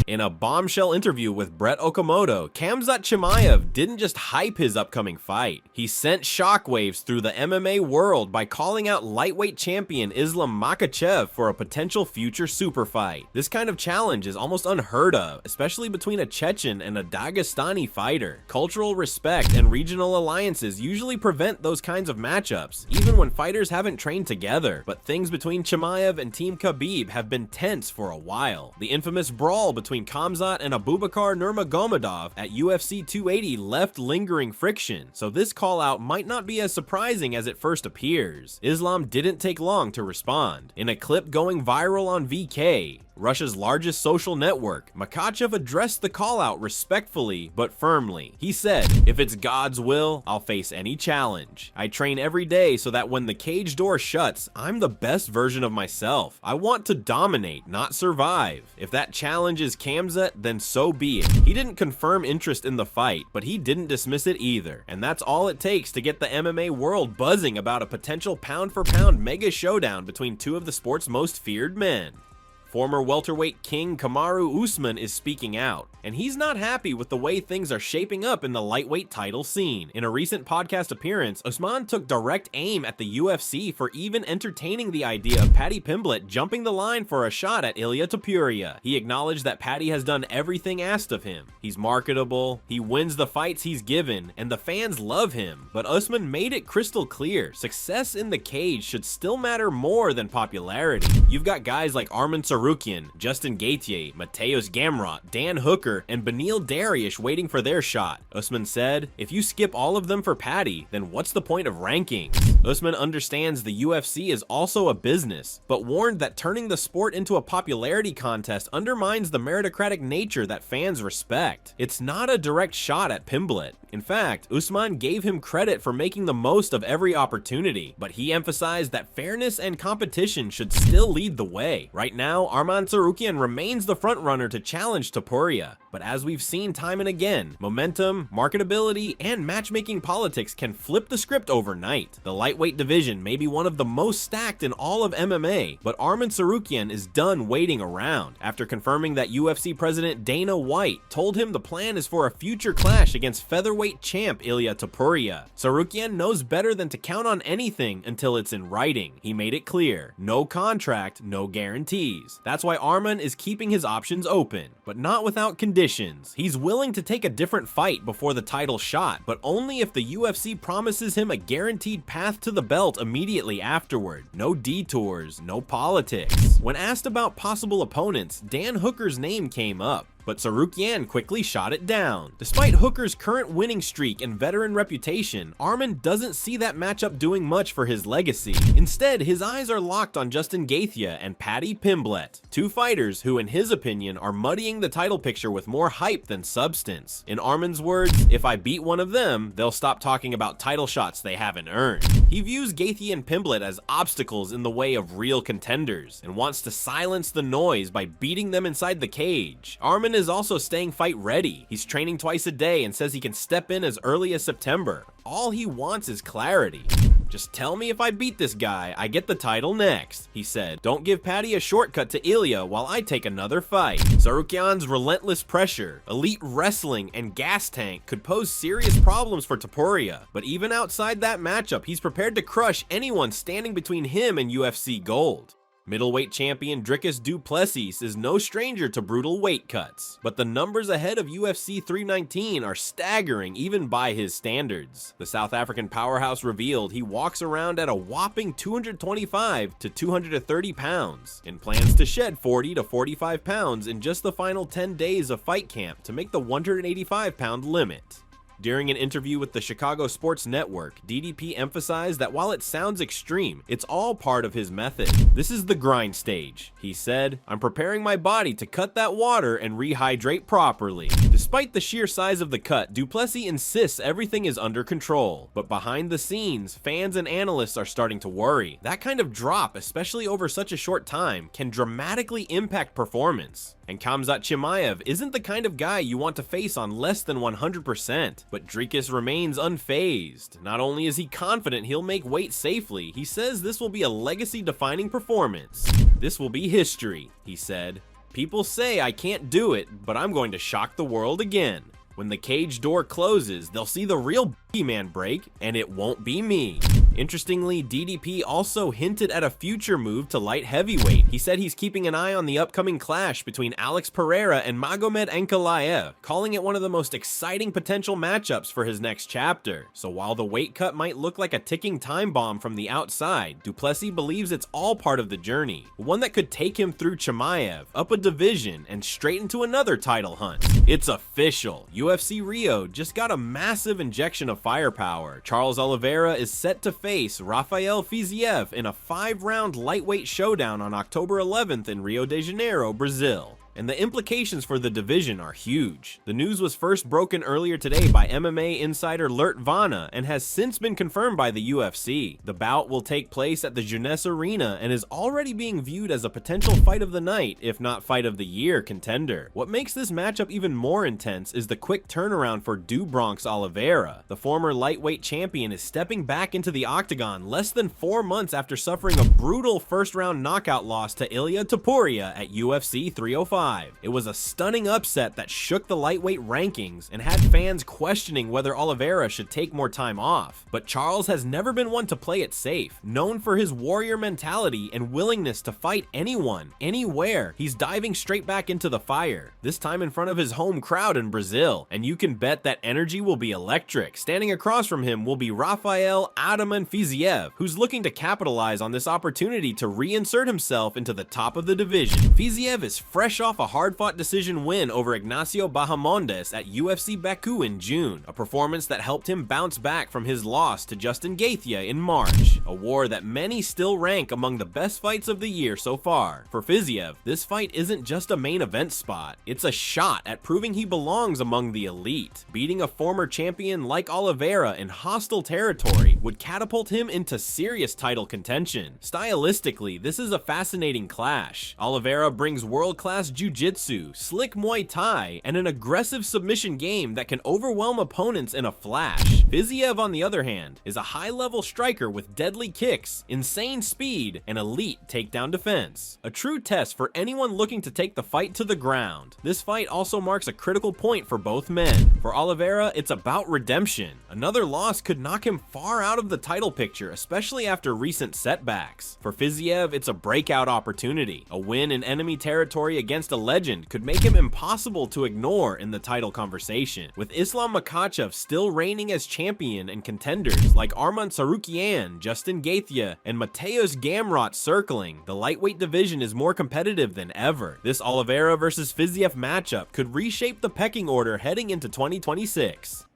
In a bombshell interview with Brett Okamoto, Khamzat Chimaev didn't just hype his upcoming fight. He sent shockwaves through the MMA world by calling out lightweight champion Islam Makhachev for a potential future super fight. This kind of challenge is almost unheard of, especially between a Chechen and a Dagestani fighter. Cultural respect and regional alliances usually prevent those kinds of matchups, even when fighters haven't trained together. But things between Chimaev and Team Khabib have been tense for a while. The infamous brawl between Khamzat and Abubakar Nurmagomedov at UFC 280 left lingering friction, so this call-out might not be as surprising as it first appears. Islam didn't take long to respond. In a clip going viral on VK, Russia's largest social network, Makhachev addressed the call-out respectfully but firmly. He said, "If it's God's will, I'll face any challenge. I train every day so that when the cage door shuts, I'm the best version of myself. I want to dominate, not survive. If that challenge is Khamzat, then so be it." He didn't confirm interest in the fight, but he didn't dismiss it either. And that's all it takes to get the MMA world buzzing about a potential pound-for-pound mega showdown between two of the sport's most feared men. Former welterweight king Kamaru Usman is speaking out, and he's not happy with the way things are shaping up in the lightweight title scene. In a recent podcast appearance, Usman took direct aim at the UFC for even entertaining the idea of Paddy Pimblett jumping the line for a shot at Ilia Topuria. He acknowledged that Paddy has done everything asked of him. He's marketable, he wins the fights he's given, and the fans love him. But Usman made it crystal clear, success in the cage should still matter more than popularity. You've got guys like Arman Tsarukyan, Justin Gaethje, Mateusz Gamrot, Dan Hooker, and Beneil Dariush waiting for their shot. Usman said, "If you skip all of them for Paddy, then what's the point of rankings?" Usman understands the UFC is also a business, but warned that turning the sport into a popularity contest undermines the meritocratic nature that fans respect. It's not a direct shot at Pimblett. In fact, Usman gave him credit for making the most of every opportunity, but he emphasized that fairness and competition should still lead the way. Right now, Arman Tsarukyan remains the frontrunner to challenge Topuria, but as we've seen time and again, momentum, marketability, and matchmaking politics can flip the script overnight. The lightweight division may be one of the most stacked in all of MMA, but Arman Tsarukyan is done waiting around. After confirming that UFC President Dana White told him the plan is for a future clash against featherweight champ Ilia Topuria, Tsarukyan knows better than to count on anything until it's in writing. He made it clear, no contract, no guarantees. That's why Arman is keeping his options open, but not without conditions. He's willing to take a different fight before the title shot, but only if the UFC promises him a guaranteed path to the belt immediately afterward. No detours, no politics. When asked about possible opponents, Dan Hooker's name came up, but Tsarukyan quickly shot it down. Despite Hooker's current winning streak and veteran reputation, Arman doesn't see that matchup doing much for his legacy. Instead, his eyes are locked on Justin Gaethje and Paddy Pimblett, two fighters who, in his opinion, are muddying the title picture with more hype than substance. In Arman's words, "If I beat one of them, they'll stop talking about title shots they haven't earned." He views Gaethje and Pimblett as obstacles in the way of real contenders, and wants to silence the noise by beating them inside the cage. Arman is also staying fight ready. He's training twice a day and says he can step in as early as September. All he wants is clarity. "Just tell me if I beat this guy, I get the title next," he said. "Don't give Paddy a shortcut to Ilia while I take another fight." Tsarukyan's relentless pressure, elite wrestling, and gas tank could pose serious problems for Topuria, but even outside that matchup, he's prepared to crush anyone standing between him and UFC gold. Middleweight champion Dricus du Plessis is no stranger to brutal weight cuts, but the numbers ahead of UFC 319 are staggering even by his standards. The South African powerhouse revealed he walks around at a whopping 225 to 230 pounds and plans to shed 40 to 45 pounds in just the final 10 days of fight camp to make the 185-pound limit. During an interview with the Chicago Sports Network, DDP emphasized that while it sounds extreme, it's all part of his method. "This is the grind stage," he said. "I'm preparing my body to cut that water and rehydrate properly." Despite the sheer size of the cut, du Plessis insists everything is under control. But behind the scenes, fans and analysts are starting to worry. That kind of drop, especially over such a short time, can dramatically impact performance. And Khamzat Chimaev isn't the kind of guy you want to face on less than 100%. But Dricus remains unfazed. Not only is he confident he'll make weight safely, he says this will be a legacy-defining performance. "This will be history," he said. People say I can't do it, but I'm going to shock the world again. When the cage door closes, they'll see the real man break, and it won't be me. Interestingly, DDP also hinted at a future move to light heavyweight. He said he's keeping an eye on the upcoming clash between Alex Pereira and Magomed Ankalaev, calling it one of the most exciting potential matchups for his next chapter. So while the weight cut might look like a ticking time bomb from the outside, du Plessis believes it's all part of the journey, one that could take him through Chimaev, up a division, and straight into another title hunt. It's official. UFC Rio just got a massive injection of firepower. Charles Oliveira is set to face Rafael Fiziev in a 5-round lightweight showdown on October 11th in Rio de Janeiro, Brazil. And the implications for the division are huge. The news was first broken earlier today by MMA insider Lert Vana and has since been confirmed by the UFC. The bout will take place at the Jeunesse Arena and is already being viewed as a potential fight of the night, if not fight of the year, contender. What makes this matchup even more intense is the quick turnaround for Du Bronx Oliveira. The former lightweight champion is stepping back into the octagon less than 4 months after suffering a brutal first-round knockout loss to Ilia Topuria at UFC 305. It was a stunning upset that shook the lightweight rankings and had fans questioning whether Oliveira should take more time off. But Charles has never been one to play it safe. Known for his warrior mentality and willingness to fight anyone, anywhere, he's diving straight back into the fire, this time in front of his home crowd in Brazil. And you can bet that energy will be electric. Standing across from him will be Rafael Arman Fiziev, who's looking to capitalize on this opportunity to reinsert himself into the top of the division. Fiziev is fresh off a hard-fought decision win over Ignacio Bahamondes at UFC Baku in June, a performance that helped him bounce back from his loss to Justin Gaethje in March, a war that many still rank among the best fights of the year so far. For Fiziev, this fight isn't just a main event spot, it's a shot at proving he belongs among the elite. Beating a former champion like Oliveira in hostile territory would catapult him into serious title contention. Stylistically, this is a fascinating clash. Oliveira brings world-class jiu-jitsu, slick Muay Thai, and an aggressive submission game that can overwhelm opponents in a flash. Fiziev, on the other hand, is a high-level striker with deadly kicks, insane speed, and elite takedown defense. A true test for anyone looking to take the fight to the ground. This fight also marks a critical point for both men. For Oliveira, it's about redemption. Another loss could knock him far out of the title picture, especially after recent setbacks. For Fiziev, it's a breakout opportunity. A win in enemy territory against a legend could make him impossible to ignore in the title conversation. With Islam Makhachev still reigning as champion and contenders like Arman Tsarukyan, Justin Gaethje, and Mateusz Gamrot circling, the lightweight division is more competitive than ever. This Oliveira versus Fiziev matchup could reshape the pecking order heading into 2026.